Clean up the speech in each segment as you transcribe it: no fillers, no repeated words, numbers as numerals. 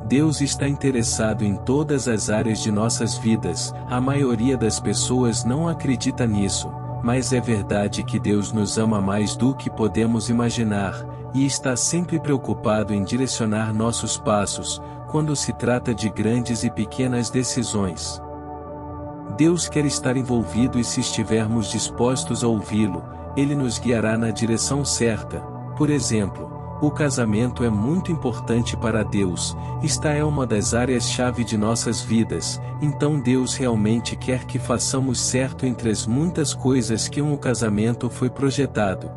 Deus está interessado em todas as áreas de nossas vidas. A maioria das pessoas não acredita nisso, mas é verdade que Deus nos ama mais do que podemos imaginar, e está sempre preocupado em direcionar nossos passos, quando se trata de grandes e pequenas decisões. Deus quer estar envolvido e se estivermos dispostos a ouvi-lo, Ele nos guiará na direção certa. Por exemplo, o casamento é muito importante para Deus, esta é uma das áreas-chave de nossas vidas, então Deus realmente quer que façamos certo entre as muitas coisas que um casamento foi projetado.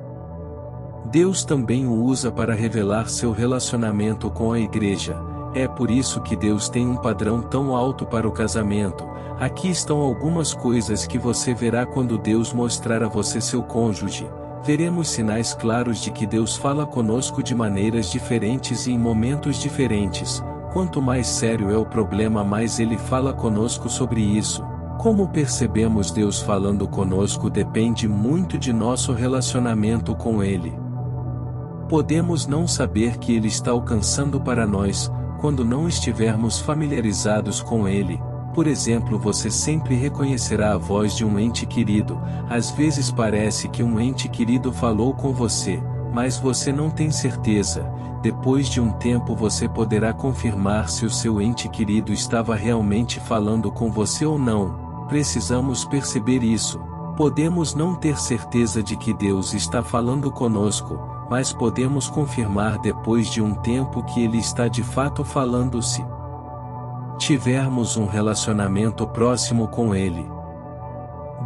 Deus também o usa para revelar seu relacionamento com a igreja, é por isso que Deus tem um padrão tão alto para o casamento. Aqui estão algumas coisas que você verá quando Deus mostrar a você seu cônjuge. Veremos sinais claros de que Deus fala conosco de maneiras diferentes e em momentos diferentes. Quanto mais sério é o problema, mais Ele fala conosco sobre isso. Como percebemos Deus falando conosco depende muito de nosso relacionamento com Ele. Podemos não saber que Ele está alcançando para nós, quando não estivermos familiarizados com Ele. Por exemplo, você sempre reconhecerá a voz de um ente querido. Às vezes parece que um ente querido falou com você, mas você não tem certeza. Depois de um tempo você poderá confirmar se o seu ente querido estava realmente falando com você ou não. Precisamos perceber isso. Podemos não ter certeza de que Deus está falando conosco, mas podemos confirmar depois de um tempo que Ele está de fato falando se tivermos um relacionamento próximo com Ele.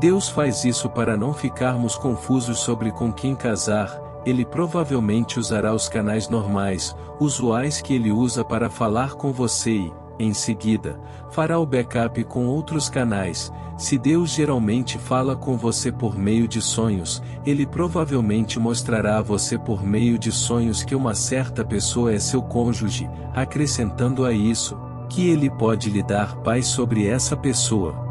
Deus faz isso para não ficarmos confusos sobre com quem casar. Ele provavelmente usará os canais normais, usuais que Ele usa para falar com você e, em seguida, fará o backup com outros canais. Se Deus geralmente fala com você por meio de sonhos, Ele provavelmente mostrará a você por meio de sonhos que uma certa pessoa é seu cônjuge, acrescentando a isso, que Ele pode lhe dar paz sobre essa pessoa.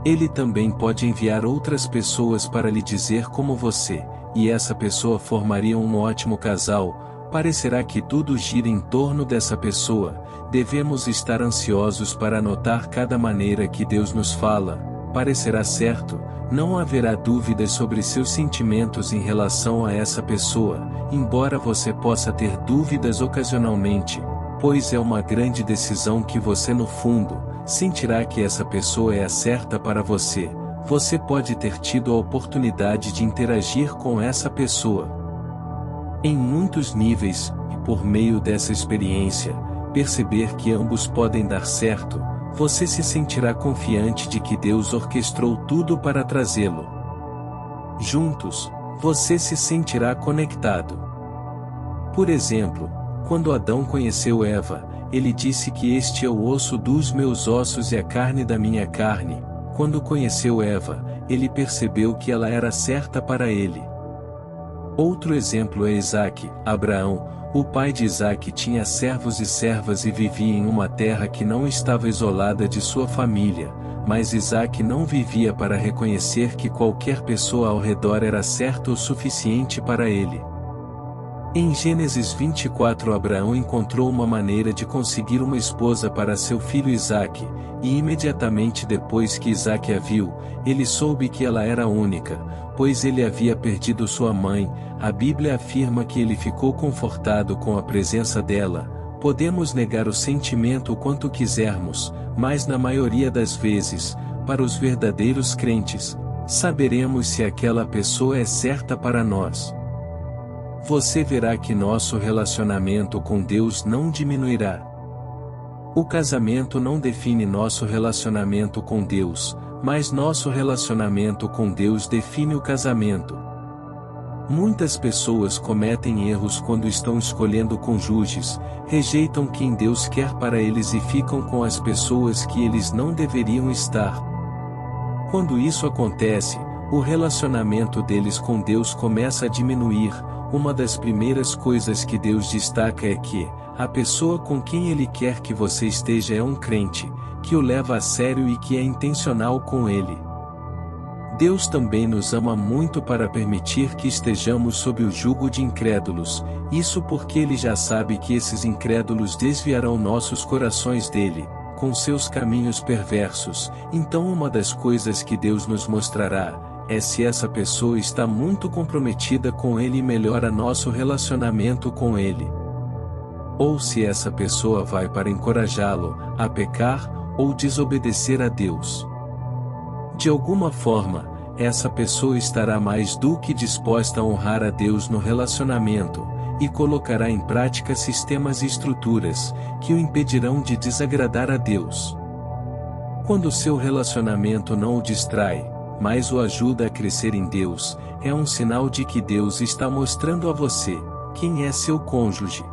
Ele também pode enviar outras pessoas para lhe dizer como você, e essa pessoa formaria um ótimo casal. Parecerá que tudo gira em torno dessa pessoa. Devemos estar ansiosos para anotar cada maneira que Deus nos fala. Parecerá certo, não haverá dúvidas sobre seus sentimentos em relação a essa pessoa, embora você possa ter dúvidas ocasionalmente, pois é uma grande decisão que você no fundo, sentirá que essa pessoa é a certa para você. Você pode ter tido a oportunidade de interagir com essa pessoa em muitos níveis, e por meio dessa experiência, perceber que ambos podem dar certo, você se sentirá confiante de que Deus orquestrou tudo para trazê-lo juntos. Você se sentirá conectado. Por exemplo, quando Adão conheceu Eva, ele disse que este é o osso dos meus ossos e a carne da minha carne. Quando conheceu Eva, ele percebeu que ela era certa para ele. Outro exemplo é Isaque. Abraão, o pai de Isaque, tinha servos e servas e vivia em uma terra que não estava isolada de sua família, mas Isaque não vivia para reconhecer que qualquer pessoa ao redor era certa o suficiente para ele. Em Gênesis 24, Abraão encontrou uma maneira de conseguir uma esposa para seu filho Isaque, e imediatamente depois que Isaque a viu, ele soube que ela era única, pois ele havia perdido sua mãe. A Bíblia afirma que ele ficou confortado com a presença dela. Podemos negar o sentimento o quanto quisermos, mas na maioria das vezes, para os verdadeiros crentes, saberemos se aquela pessoa é certa para nós. Você verá que nosso relacionamento com Deus não diminuirá. O casamento não define nosso relacionamento com Deus, mas nosso relacionamento com Deus define o casamento. Muitas pessoas cometem erros quando estão escolhendo cônjuges, rejeitam quem Deus quer para eles e ficam com as pessoas que eles não deveriam estar. Quando isso acontece, o relacionamento deles com Deus começa a diminuir. Uma das primeiras coisas que Deus destaca é que a pessoa com quem Ele quer que você esteja é um crente, que o leva a sério e que é intencional com Ele. Deus também nos ama muito para permitir que estejamos sob o jugo de incrédulos, isso porque Ele já sabe que esses incrédulos desviarão nossos corações dele, com seus caminhos perversos. Então uma das coisas que Deus nos mostrará, é se essa pessoa está muito comprometida com Ele e melhora nosso relacionamento com Ele. Ou se essa pessoa vai para encorajá-lo a pecar, ou desobedecer a Deus. De alguma forma, essa pessoa estará mais do que disposta a honrar a Deus no relacionamento, e colocará em prática sistemas e estruturas, que o impedirão de desagradar a Deus. Quando seu relacionamento não o distrai, mas o ajuda a crescer em Deus, é um sinal de que Deus está mostrando a você, quem é seu cônjuge.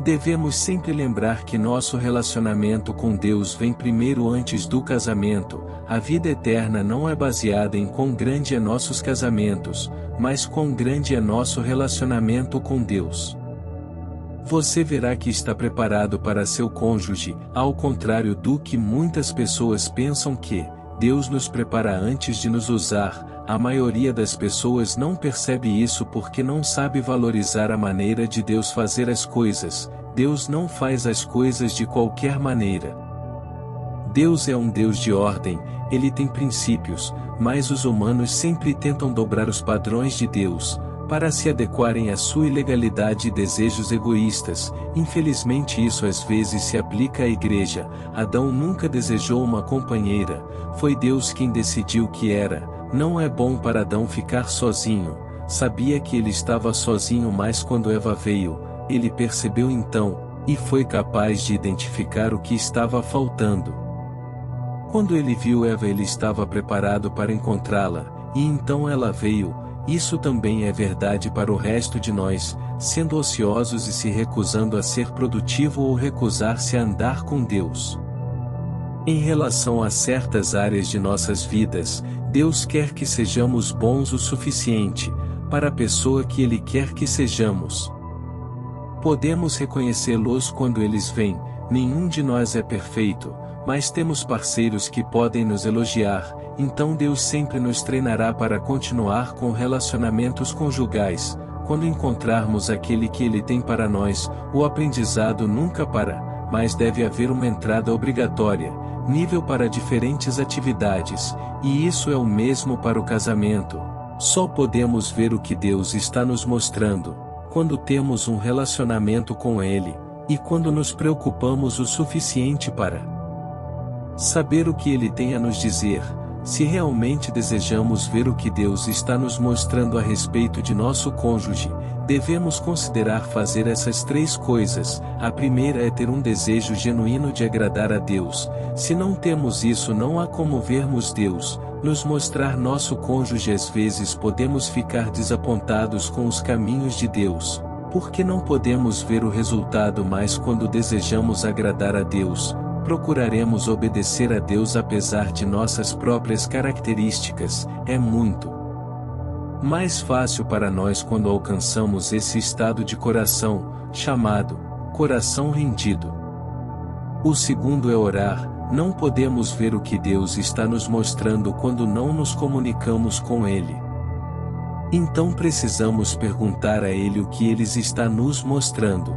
Devemos sempre lembrar que nosso relacionamento com Deus vem primeiro antes do casamento. A vida eterna não é baseada em quão grande é nossos casamentos, mas quão grande é nosso relacionamento com Deus. Você verá que está preparado para seu cônjuge, ao contrário do que muitas pessoas pensam que Deus nos prepara antes de nos usar. A maioria das pessoas não percebe isso porque não sabe valorizar a maneira de Deus fazer as coisas. Deus não faz as coisas de qualquer maneira. Deus é um Deus de ordem, Ele tem princípios, mas os humanos sempre tentam dobrar os padrões de Deus, para se adequarem à sua ilegalidade e desejos egoístas. Infelizmente isso às vezes se aplica à igreja. Adão nunca desejou uma companheira, foi Deus quem decidiu que era. Não é bom para Adão ficar sozinho. Sabia que ele estava sozinho, mas quando Eva veio, ele percebeu então, e foi capaz de identificar o que estava faltando. Quando ele viu Eva, ele estava preparado para encontrá-la, e então ela veio. Isso também é verdade para o resto de nós, sendo ociosos e se recusando a ser produtivo ou recusar-se a andar com Deus. Em relação a certas áreas de nossas vidas, Deus quer que sejamos bons o suficiente, para a pessoa que Ele quer que sejamos. Podemos reconhecê-los quando eles vêm. Nenhum de nós é perfeito, mas temos parceiros que podem nos elogiar, então Deus sempre nos treinará para continuar com relacionamentos conjugais. Quando encontrarmos aquele que Ele tem para nós, o aprendizado nunca para, mas deve haver uma entrada obrigatória, nível para diferentes atividades, e isso é o mesmo para o casamento. Só podemos ver o que Deus está nos mostrando quando temos um relacionamento com Ele, e quando nos preocupamos o suficiente para saber o que Ele tem a nos dizer. Se realmente desejamos ver o que Deus está nos mostrando a respeito de nosso cônjuge, devemos considerar fazer essas 3 coisas. A primeira é ter um desejo genuíno de agradar a Deus. Se não temos isso, não há como vermos Deus nos mostrar nosso cônjuge. Às vezes podemos ficar desapontados com os caminhos de Deus, porque não podemos ver o resultado, mas quando desejamos agradar a Deus, procuraremos obedecer a Deus apesar de nossas próprias características. É muito mais fácil para nós quando alcançamos esse estado de coração, chamado coração rendido. O segundo é orar. Não podemos ver o que Deus está nos mostrando quando não nos comunicamos com Ele. Então precisamos perguntar a Ele o que Ele está nos mostrando.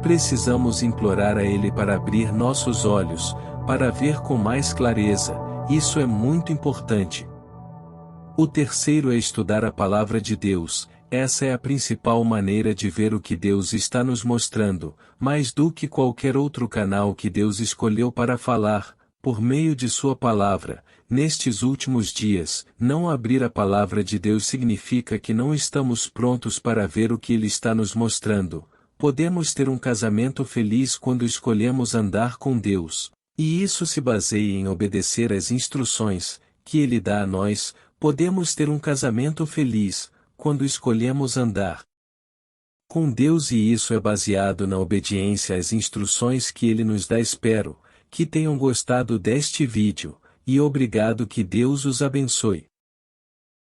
Precisamos implorar a Ele para abrir nossos olhos, para ver com mais clareza. Isso é muito importante. O terceiro é estudar a palavra de Deus. Essa é a principal maneira de ver o que Deus está nos mostrando, mais do que qualquer outro canal que Deus escolheu para falar, por meio de sua palavra. Nestes últimos dias, não abrir a palavra de Deus significa que não estamos prontos para ver o que Ele está nos mostrando. Podemos ter um casamento feliz quando escolhemos andar com Deus, e isso se baseia em obedecer às instruções que Ele dá a nós. Podemos ter um casamento feliz quando escolhemos andar com Deus, e isso é baseado na obediência às instruções que Ele nos dá. Espero que tenham gostado deste vídeo, e obrigado. Que Deus os abençoe.